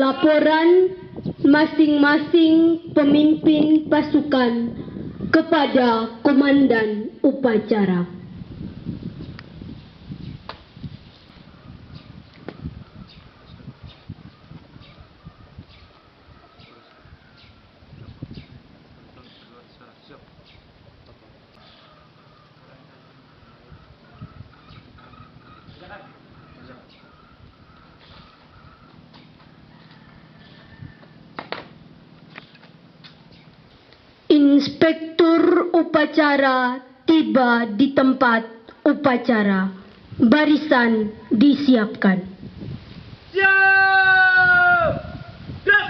Laporan masing-masing pemimpin pasukan kepada komandan upacara. Inspektur upacara tiba di tempat upacara. Barisan disiapkan. Siap! Gerak!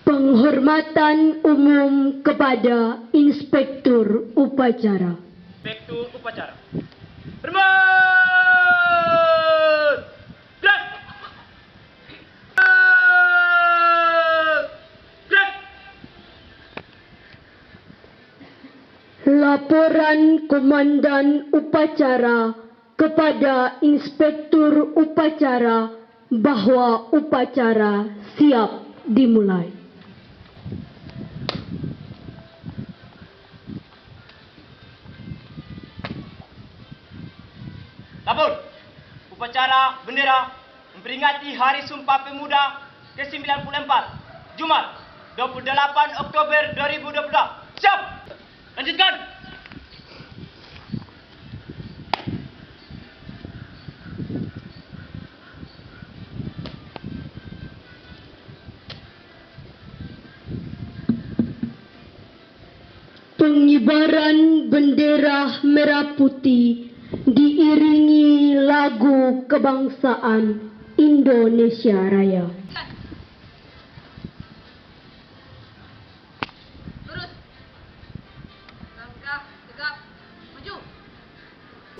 Penghormatan umum kepada Inspektur upacara. Inspektur upacara. Hormat! Gerak! Gerak! Laporan komandan upacara kepada Inspektur upacara bahwa upacara siap dimulai. Lapor, upacara bendera memperingati Hari Sumpah Pemuda ke-94, Jumat 28 Oktober 2022. Siap! Lanjutkan! Pengibaran bendera merah putih diiringi lagu kebangsaan Indonesia Raya. Lurus. Langkah tegap. Maju.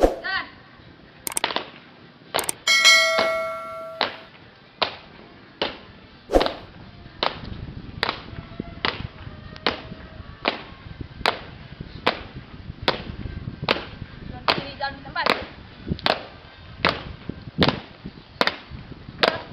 Jalan. Jalan kiri, jalan tempat. Gerak.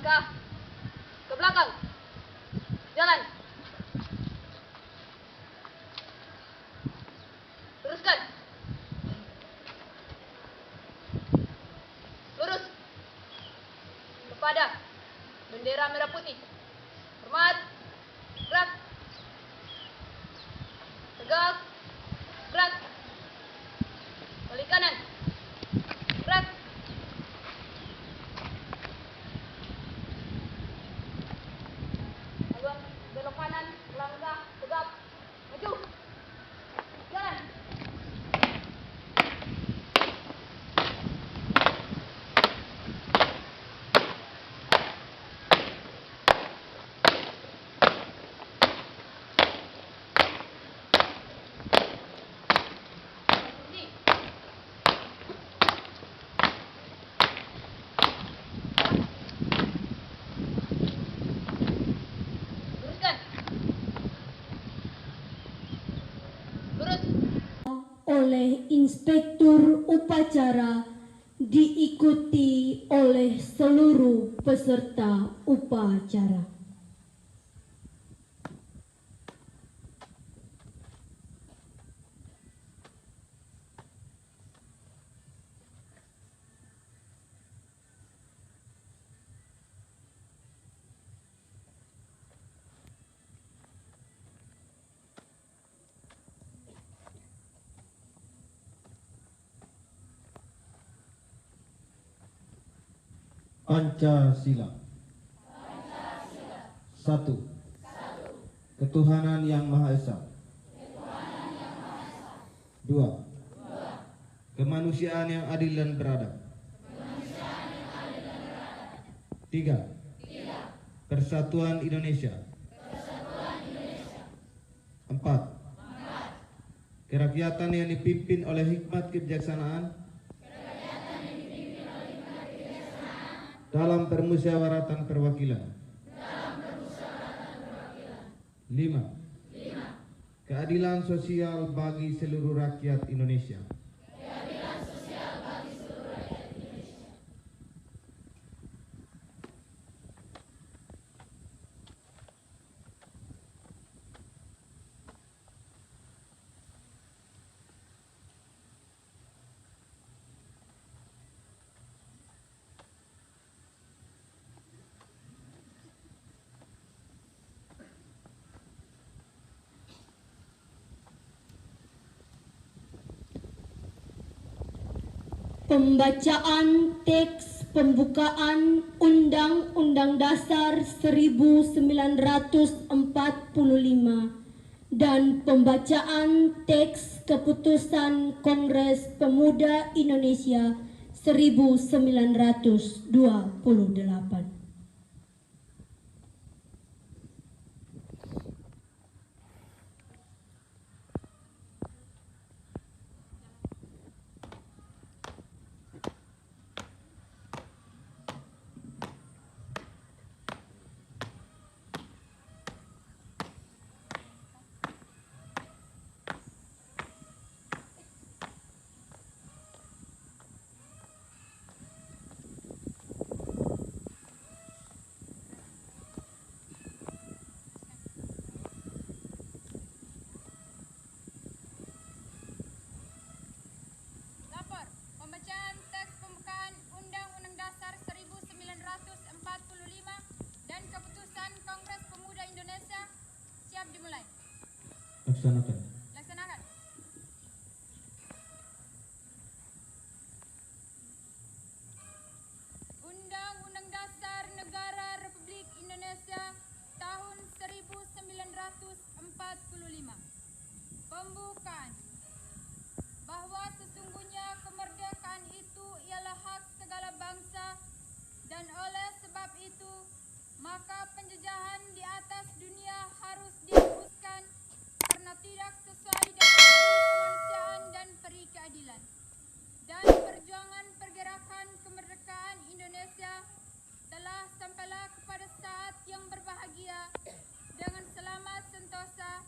Langkah ke belakang. Jalan. Teruskan. Lurus. Kepada bendera merah putih. Hormat. Gerak. Tegak. Gerak. Balik kanan. Gerak. Agak belok kanan. Langkah. Tegak. Maju. Jalan. Berhenti. Luruskan. Lurus. Oleh inspektur upacara diikuti oleh seluruh peserta upacara. Pancasila. Satu. Ketuhanan Yang Maha Esa. Dua. Kemanusiaan yang adil dan beradab. Tiga. Persatuan Indonesia. Empat. Kerakyatan yang dipimpin oleh hikmat kebijaksanaan dalam permusyawaratan perwakilan. 5. Keadilan sosial bagi seluruh rakyat Indonesia. Pembacaan teks pembukaan Undang-Undang Dasar 1945 dan pembacaan teks keputusan Kongres Pemuda Indonesia 1928. Lapor. Pembacaan teks pembukaan Undang-Undang Dasar 1945 dan keputusan Kongres Pemuda Indonesia siap dimulai. Laksanakan. Laksanakan. Undang-Undang Dasar Negara Republik Indonesia tahun 1945. Pembukaan. Bahwa sesungguhnya kemerdekaan itu ialah hak segala bangsa dan oleh sebab itu maka penjajahan di atas dunia harus dihapuskan karena tidak sesuai dengan peri kemanusiaan dan peri keadilan. Dan perjuangan pergerakan kemerdekaan Indonesia telah sampailah kepada saat yang berbahagia dengan selamat sentosa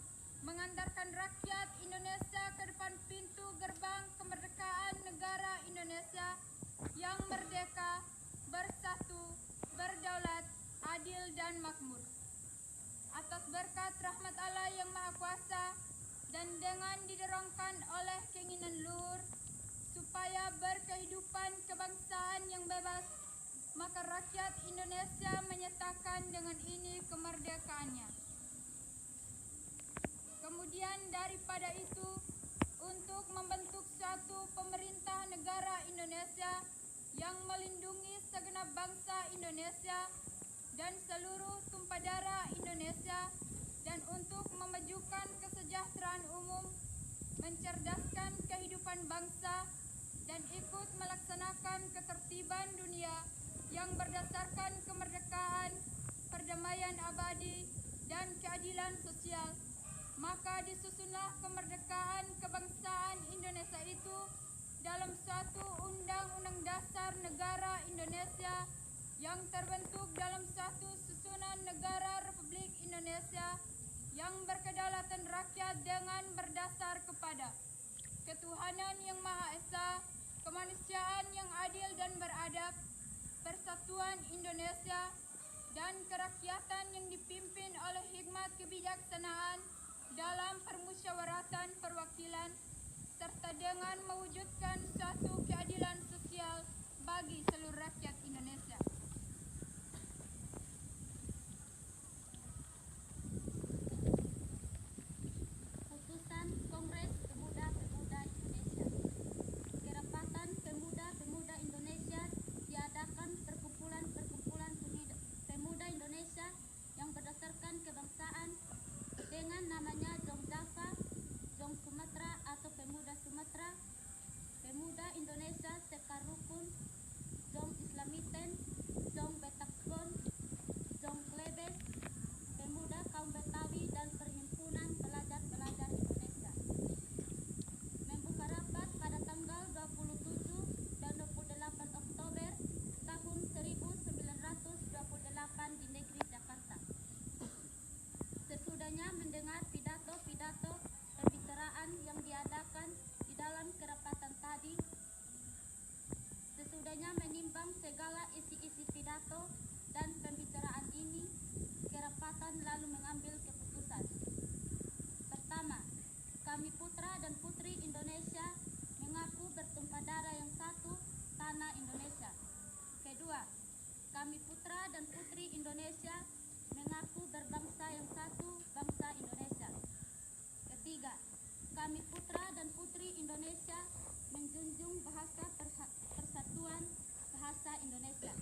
mengantarkan rakyat Indonesia ke depan pintu gerbang kemerdekaan negara Indonesia yang merdeka, bersatu, berdaulat, adil dan makmur. Atas berkat rahmat Allah yang Maha Kuasa dan dengan didorongkan oleh keinginan luhur supaya berkehidupan kebangsaan yang bebas, maka rakyat Indonesia menyatakan dengan ini kemerdekaannya. Kemudian daripada itu, untuk membentuk suatu pemerintah negara Indonesia yang melindungi segenap bangsa Indonesia dan seluruh tumpah darah Indonesia, dan untuk memajukan kesejahteraan umum, mencerdaskan kehidupan bangsa, dan ikut melaksanakan ketertiban dunia yang berdasarkan kemerdekaan, perdamaian abadi, dan keadilan sosial, maka disusunlah kemerdekaan kebangsaan Indonesia itu dalam suatu Undang-Undang Dasar Negara Indonesia yang terbentuk dalam suatu susunan negara Republik Indonesia yang berkedaulatan rakyat dengan berdasar kepada ketuhanan yang Maha Esa, kemanusiaan yang adil dan beradab, persatuan Indonesia, dan kerakyatan yang dipimpin oleh hikmat kebijaksanaan dalam permusyawaratan perwakilan, serta dengan mewujudkan suatu keadilan sosial bagi seluruh rakyat Indonesia. Putusan Kongres Pemuda-Pemuda Indonesia. Kerapatan Pemuda-Pemuda Indonesia diadakan perkumpulan-perkumpulan pemuda Indonesia yang berdasarkan kebangsaan dengan namanya Jong Java, Jong Sumatera atau Pemuda Sumatera, Pemuda Indonesia Sekar Rukun, Jong Islamiten, Jong Betakbon, Jong Klebes, Pemuda Kaum Betawi, dan Perhimpunan Pelajar-Pelajar Indonesia. Membuka rapat pada tanggal 27 dan 28 Oktober tahun 1928 di negeri Jakarta. Sesudahnya mendengar pidato-pidato pembicaraan yang diadakan di dalam kerapatan tadi, sesudahnya menimbang segala isi-isi pidato dan pembicaraan ini, kerapatan lalu mengambil keputusan. Pertama, kami putra dan putri Indonesia mengaku bertumpah darah yang satu, tanah Indonesia. Kedua, kami putra dan putri Indonesia mengaku berbangsa yang satu, bangsa Indonesia. Ketiga, kami putra dan putri Indonesia menjunjung bahasa persatuan, bahasa Indonesia.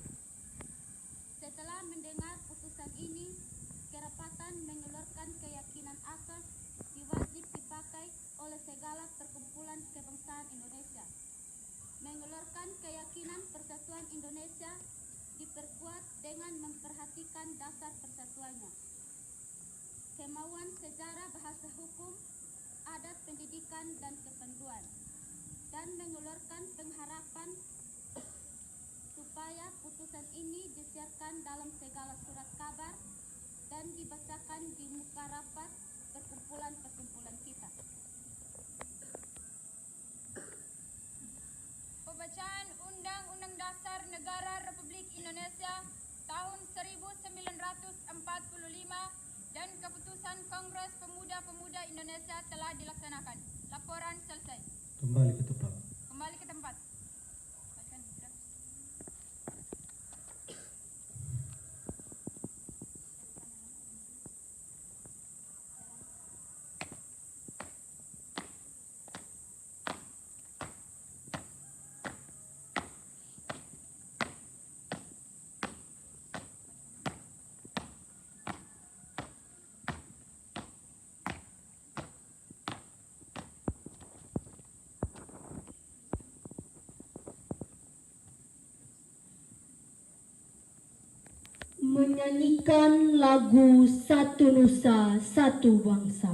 Setelah mendengar putusan ini, kerapatan mengeluarkan keyakinan asas diwajib dipakai oleh segala perkumpulan kebangsaan Indonesia. Mengeluarkan keyakinan persatuan Indonesia diperkuat dengan memperhatikan dasar persatuannya, kemauan sejarah bahasa hukum, adat pendidikan dan kependudukan, dan mengeluarkan pengharapan supaya putusan ini disiarkan dalam segala surat kabar dan dibacakan di muka rapat perkumpulan-perkumpulan kita. Pembacaan Undang-Undang Dasar Negara Republik Indonesia tahun 1945 dan keputusan Kongres Pemuda-Pemuda Indonesia telah dilaksanakan. Laporan selesai. Kembali ke tempat. Kembali ke tempat. Menyanyikan lagu Satu Nusa Satu Bangsa.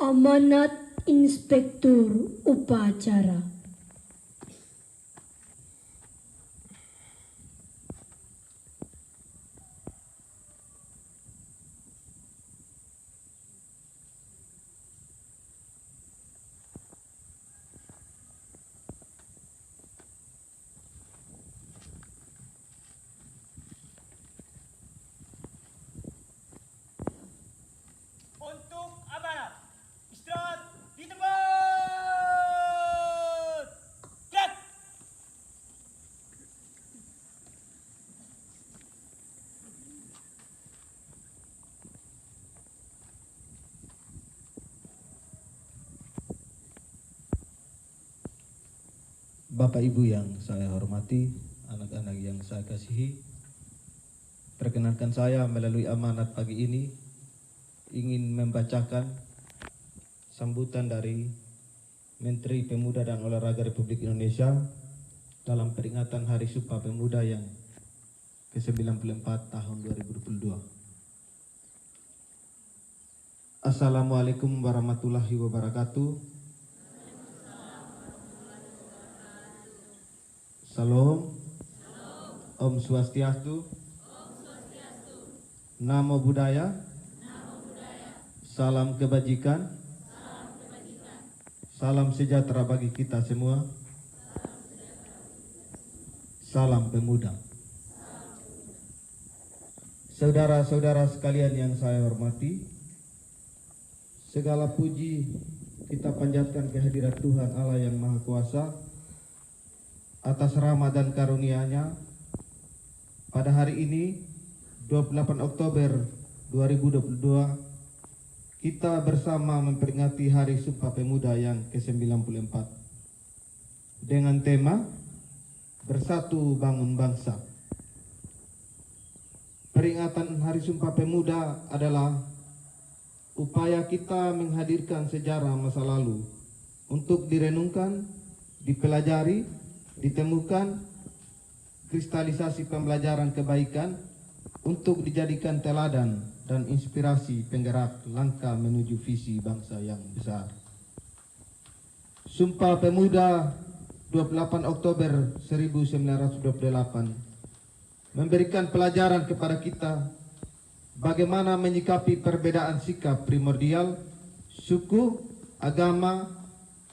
Amanat Inspektur Upacara. Untuk amanat, istirahat di tempat. Gerak. Bapak Ibu yang saya hormati, anak-anak yang saya kasihi, perkenankan saya melalui amanat pagi ini ingin membacakan sambutan dari Menteri Pemuda dan Olahraga Republik Indonesia dalam peringatan Hari Sumpah Pemuda yang ke-94 tahun 2022. Assalamualaikum warahmatullahi wabarakatuh. Salam. Om Swastiastu. Namo Buddhaya. Salam kebajikan. Salam sejahtera bagi kita semua. Salam pemuda. Saudara-saudara sekalian yang saya hormati, segala puji kita panjatkan kehadirat Tuhan Allah yang Maha Kuasa atas rahmat dan karunia-Nya. Pada hari ini 28 Oktober 2022 kita bersama memperingati Hari Sumpah Pemuda yang ke-94 dengan tema Bersatu Bangun Bangsa. Peringatan Hari Sumpah Pemuda adalah upaya kita menghadirkan sejarah masa lalu untuk direnungkan, dipelajari, ditemukan kristalisasi pembelajaran kebaikan untuk dijadikan teladan dan inspirasi penggerak langkah menuju visi bangsa yang besar. Sumpah Pemuda 28 Oktober 1928 memberikan pelajaran kepada kita bagaimana menyikapi perbedaan sikap primordial, suku, agama,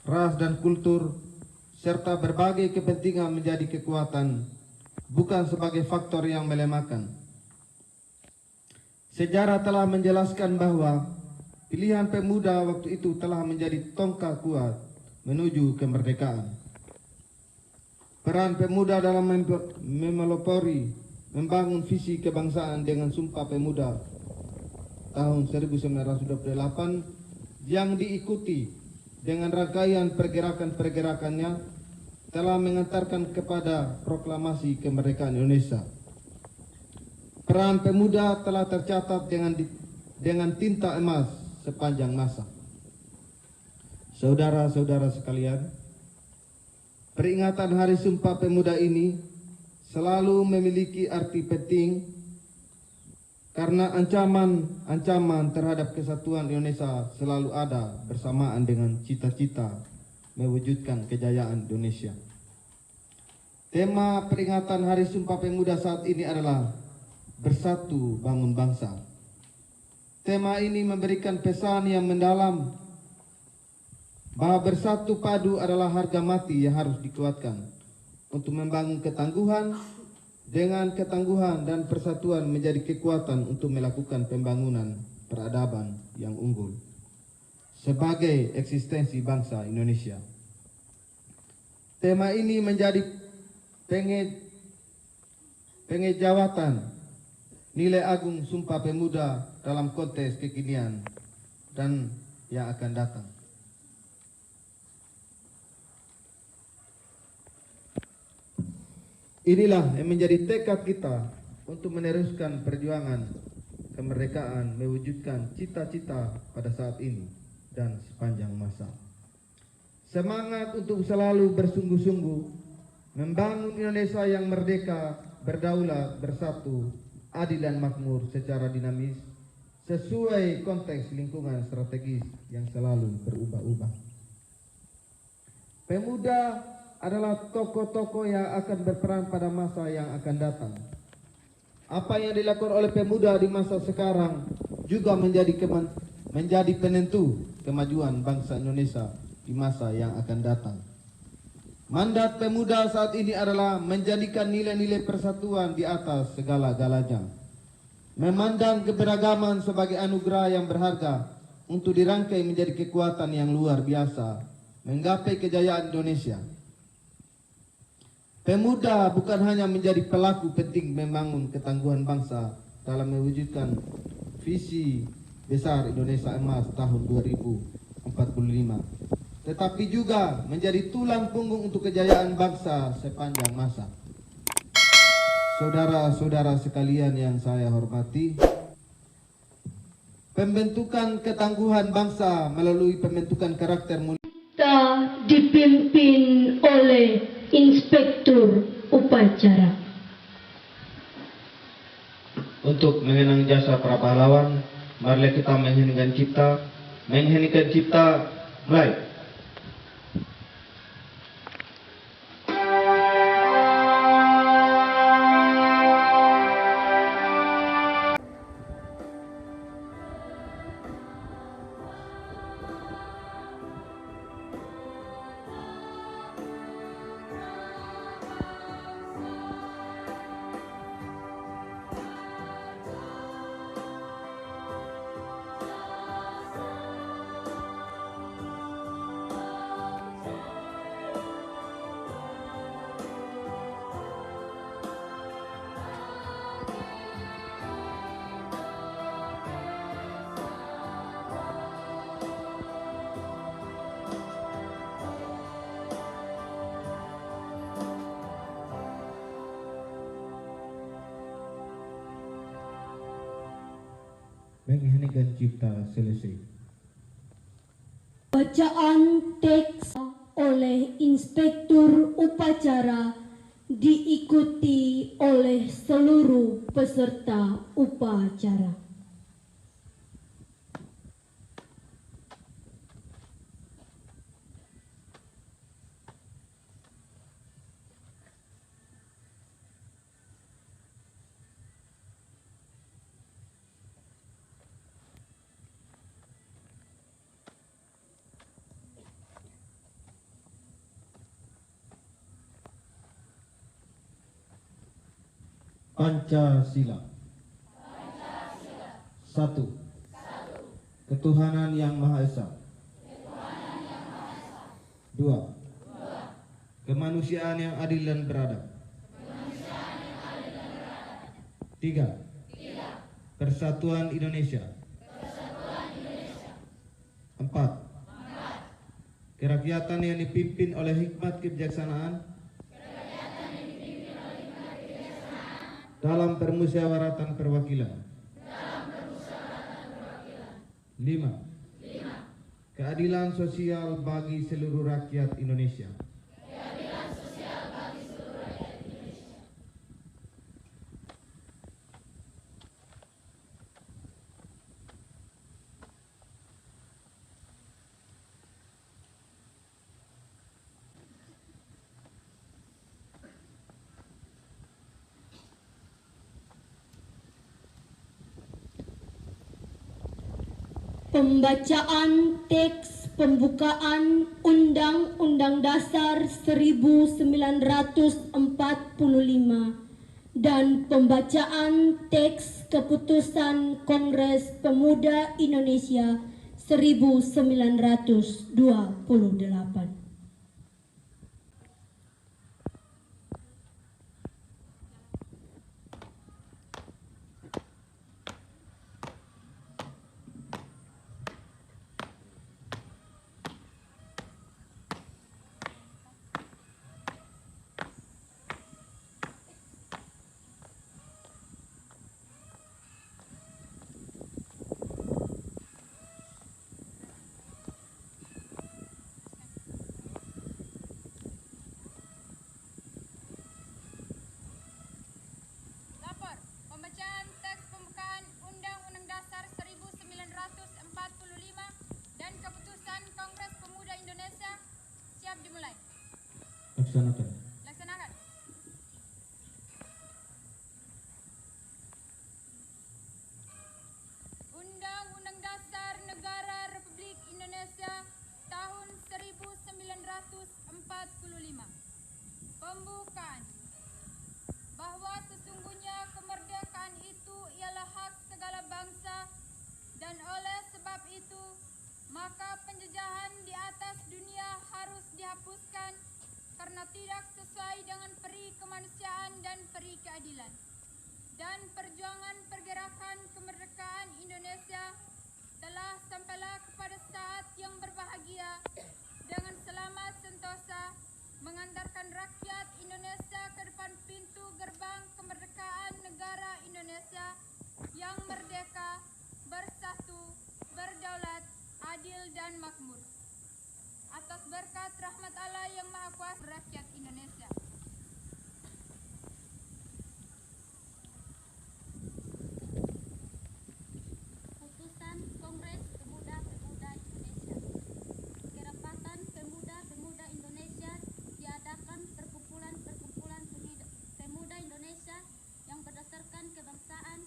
ras dan kultur, serta berbagai kepentingan menjadi kekuatan, bukan sebagai faktor yang melemahkan. Sejarah telah menjelaskan bahwa pilihan pemuda waktu itu telah menjadi tonggak kuat menuju kemerdekaan. Peran pemuda dalam memelopori membangun visi kebangsaan dengan Sumpah Pemuda tahun 1928 yang diikuti dengan rangkaian pergerakan-pergerakannya telah mengantarkan kepada proklamasi kemerdekaan Indonesia. Peran pemuda telah tercatat dengan tinta emas sepanjang masa. Saudara-saudara sekalian, peringatan Hari Sumpah Pemuda ini selalu memiliki arti penting karena ancaman terhadap kesatuan Indonesia selalu ada bersamaan dengan cita-cita mewujudkan kejayaan Indonesia. Tema peringatan Hari Sumpah Pemuda saat ini adalah Bersatu Bangun Bangsa. Tema ini memberikan pesan yang mendalam bahwa bersatu padu adalah harga mati yang harus dikuatkan untuk membangun ketangguhan. Dengan ketangguhan dan persatuan menjadi kekuatan untuk melakukan pembangunan peradaban yang unggul sebagai eksistensi bangsa Indonesia. Tema ini menjadi pengejawatan nilai agung Sumpah Pemuda dalam konteks kekinian dan yang akan datang. Inilah yang menjadi tekad kita untuk meneruskan perjuangan kemerdekaan, mewujudkan cita-cita pada saat ini dan sepanjang masa. Semangat untuk selalu bersungguh-sungguh membangun Indonesia yang merdeka, berdaulat, bersatu, adil dan makmur secara dinamis, sesuai konteks lingkungan strategis yang selalu berubah-ubah. Pemuda adalah tokoh-tokoh yang akan berperan pada masa yang akan datang. Apa yang dilakukan oleh pemuda di masa sekarang juga menjadi penentu kemajuan bangsa Indonesia di masa yang akan datang. Mandat pemuda saat ini adalah menjadikan nilai-nilai persatuan di atas segala-galanya. Memandang keberagaman sebagai anugerah yang berharga untuk dirangkai menjadi kekuatan yang luar biasa menggapai kejayaan Indonesia. Pemuda bukan hanya menjadi pelaku penting membangun ketangguhan bangsa dalam mewujudkan visi besar Indonesia Emas tahun 2045, tetapi juga menjadi tulang punggung untuk kejayaan bangsa sepanjang masa. Saudara-saudara sekalian yang saya hormati, pembentukan ketangguhan bangsa melalui pembentukan karakter mulia Kita dipimpin oleh Inspektur Upacara. untuk mengenang jasa para pahlawan. Marilah kita mengheningkan cipta, mulai. Mengheningkan cipta selesai. Bacaan teks oleh Inspektur Upacara diikuti oleh seluruh peserta upacara. Pancasila. Satu. Ketuhanan yang Maha Esa. Dua. Kemanusiaan yang adil dan beradab. Tiga. Persatuan Indonesia. Empat. Kerakyatan yang dipimpin oleh hikmat kebijaksanaan dalam permusyawaratan perwakilan. 5. Keadilan sosial bagi seluruh rakyat Indonesia. Pembacaan teks pembukaan Undang-Undang Dasar 1945 dan pembacaan teks Keputusan Kongres Pemuda Indonesia 1928. Laksanakan. Laksanakan. Undang-Undang Dasar Negara Republik Indonesia tahun 1945. Pembukaan. Bahwa sesungguhnya kemerdekaan itu ialah hak segala bangsa, dan oleh sebab itu maka penjajahan di atas dunia harus dihapuskan karena tidak sesuai dengan peri kemanusiaan dan peri keadilan. Dan perjuangan pergerakan kemerdekaan Indonesia telah sampailah kepada saat yang berbahagia dengan selamat sentosa mengantarkan rakyat Indonesia ke depan pintu gerbang kemerdekaan negara Indonesia yang merdeka, bersatu, berdaulat, adil dan makmur. Atas berkat rahmat Allah yang Maha Kuasa rakyat Indonesia. Putusan Kongres Pemuda-Pemuda Indonesia. Kerapatan Pemuda-Pemuda Indonesia diadakan perkumpulan-perkumpulan pemuda Indonesia yang berdasarkan kebangsaan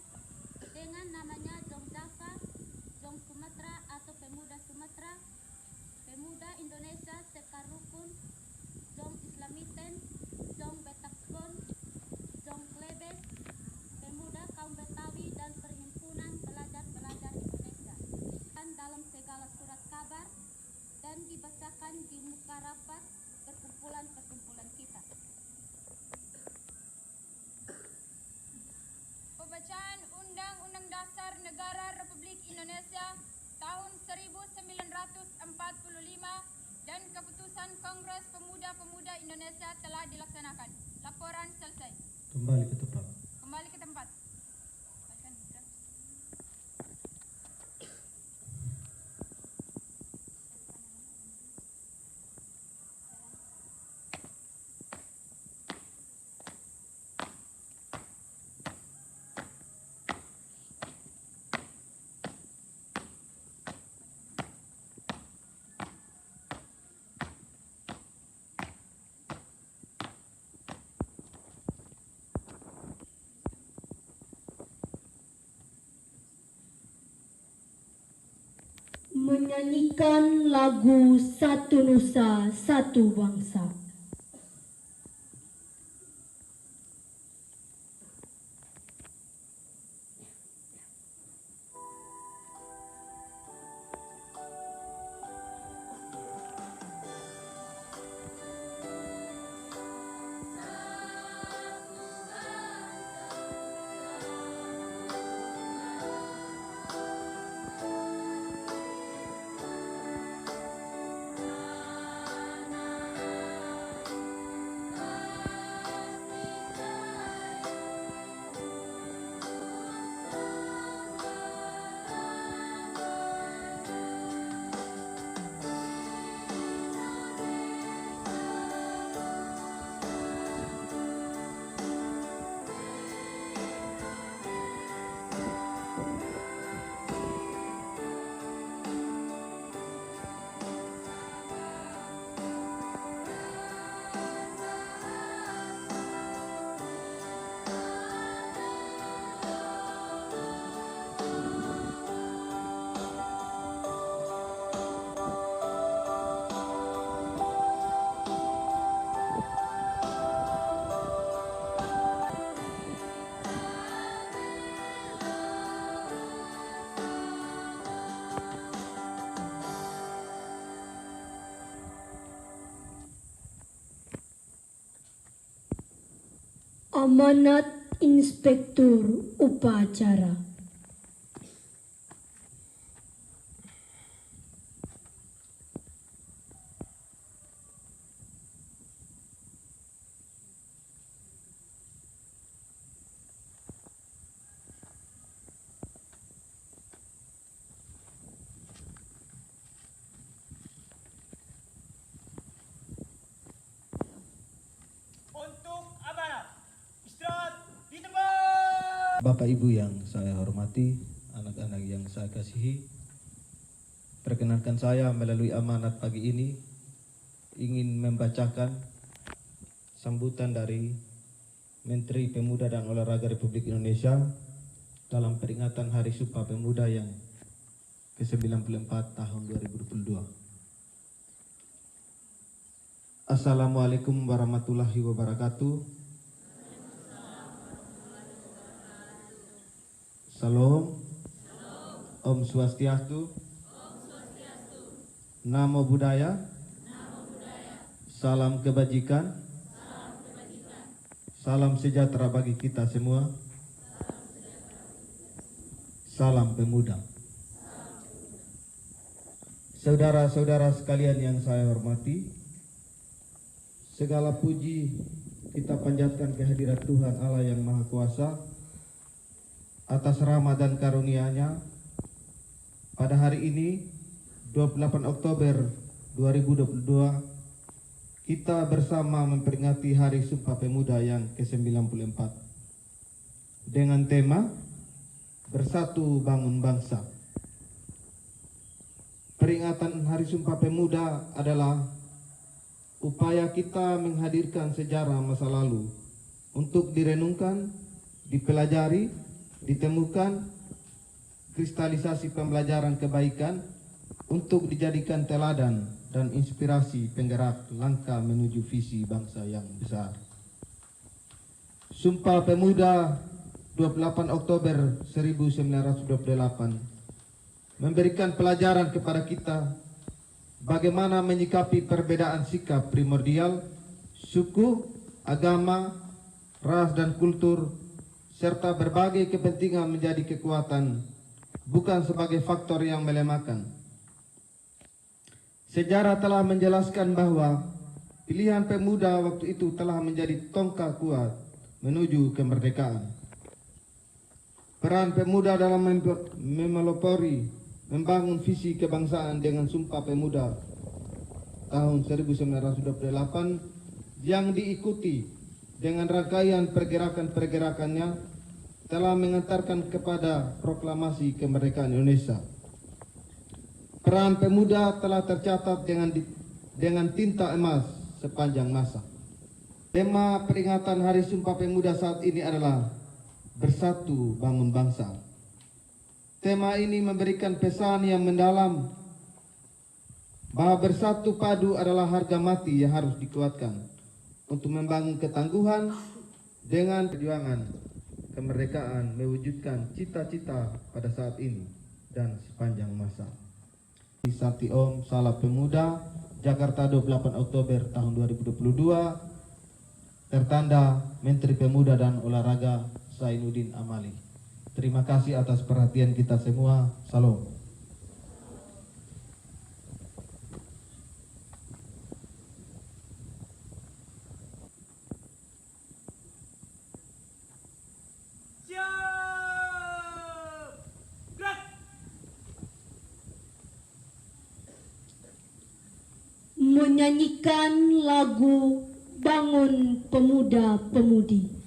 dengan namanya Jong Java, Jong Sumatera atau Pemuda Sumatera, Pemuda Indonesia Sekarukun, Jong Islamiten, Jong Betakbon, Jong Klebes, Pemuda Kaum Betawi dan Perhimpunan Pelajar-Pelajar Indonesia. Dan dalam segala surat kabar dan dibacakan di muka rapat perkumpulan-perkumpulan kita. Pembacaan Undang-Undang Dasar Negara Republik Indonesia tahun 1945 dan keputusan Kongres Pemuda-Pemuda Indonesia telah dilaksanakan. Laporan selesai. Kembali ke tempat. Kembali ke tempat. Menyanyikan lagu Satu Nusa Satu Bangsa. Amanat Inspektur Upacara. Untuk amanat. Istirahat di tempat. Bapak Ibu yang saya hormati, anak-anak yang saya kasihi, perkenankan saya melalui amanat pagi ini ingin membacakan sambutan dari Menteri Pemuda dan Olahraga Republik Indonesia dalam peringatan Hari Sumpah Pemuda yang ke-94 tahun 2022. Assalamualaikum warahmatullahi wabarakatuh. Salam. Om Swastiastu. Namo Buddhaya. Salam kebajikan. Salam sejahtera bagi kita semua. Salam pemuda. Saudara-saudara sekalian yang saya hormati, segala puji kita panjatkan kehadirat Tuhan Allah yang Maha Kuasa atas rahmat dan karunia-Nya. Pada hari ini 28 Oktober 2022 kita bersama memperingati Hari Sumpah Pemuda yang ke-94 dengan tema Bersatu Bangun Bangsa. Peringatan Hari Sumpah Pemuda adalah upaya kita menghadirkan sejarah masa lalu untuk direnungkan, dipelajari, ditemukan kristalisasi pembelajaran kebaikan untuk dijadikan teladan dan inspirasi penggerak langkah menuju visi bangsa yang besar. Sumpah Pemuda 28 Oktober 1928 memberikan pelajaran kepada kita bagaimana menyikapi perbedaan sikap primordial, suku, agama, ras dan kultur, serta berbagai kepentingan menjadi kekuatan, bukan sebagai faktor yang melemahkan. Sejarah telah menjelaskan bahwa pilihan pemuda waktu itu telah menjadi tonggak kuat menuju kemerdekaan. Peran pemuda dalam memelopori membangun visi kebangsaan dengan Sumpah Pemuda tahun 1928 yang diikuti dengan rangkaian pergerakan-pergerakannya telah mengantarkan kepada proklamasi kemerdekaan Indonesia. Peran pemuda telah tercatat dengan tinta emas sepanjang masa. Tema peringatan Hari Sumpah Pemuda saat ini adalah Bersatu Bangun Bangsa. Tema ini memberikan pesan yang mendalam bahwa bersatu padu adalah harga mati yang harus dikuatkan untuk membangun ketangguhan dengan perjuangan kemerdekaan mewujudkan cita-cita pada saat ini dan sepanjang masa. Sakti Om Salam Pemuda, Jakarta 28 Oktober tahun 2022, tertanda Menteri Pemuda dan Olahraga Zainuddin Amali. Terima kasih atas perhatian kita semua. Salam. Menyanyikan lagu Bangun Pemuda Pemudi.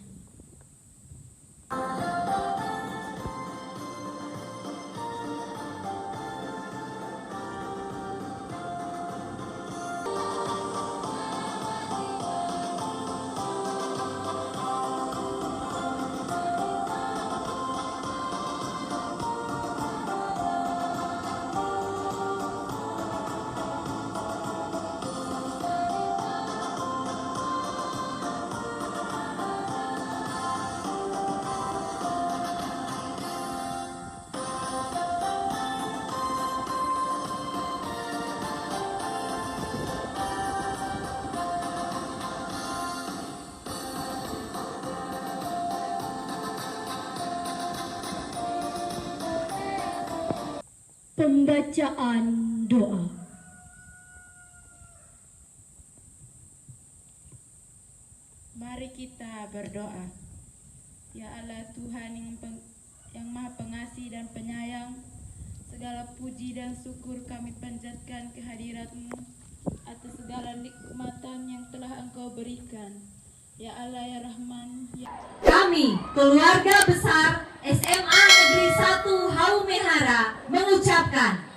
Pembacaan doa. Mari kita berdoa. Ya Allah Tuhan yang Maha Pengasih dan Penyayang, segala puji dan syukur kami panjatkan kehadirat-Mu atas segala nikmatan yang telah Engkau berikan. Ya Allah ya Rahman. Kami, keluarga besar SMA Negeri 1 Haumehara, mengucapkan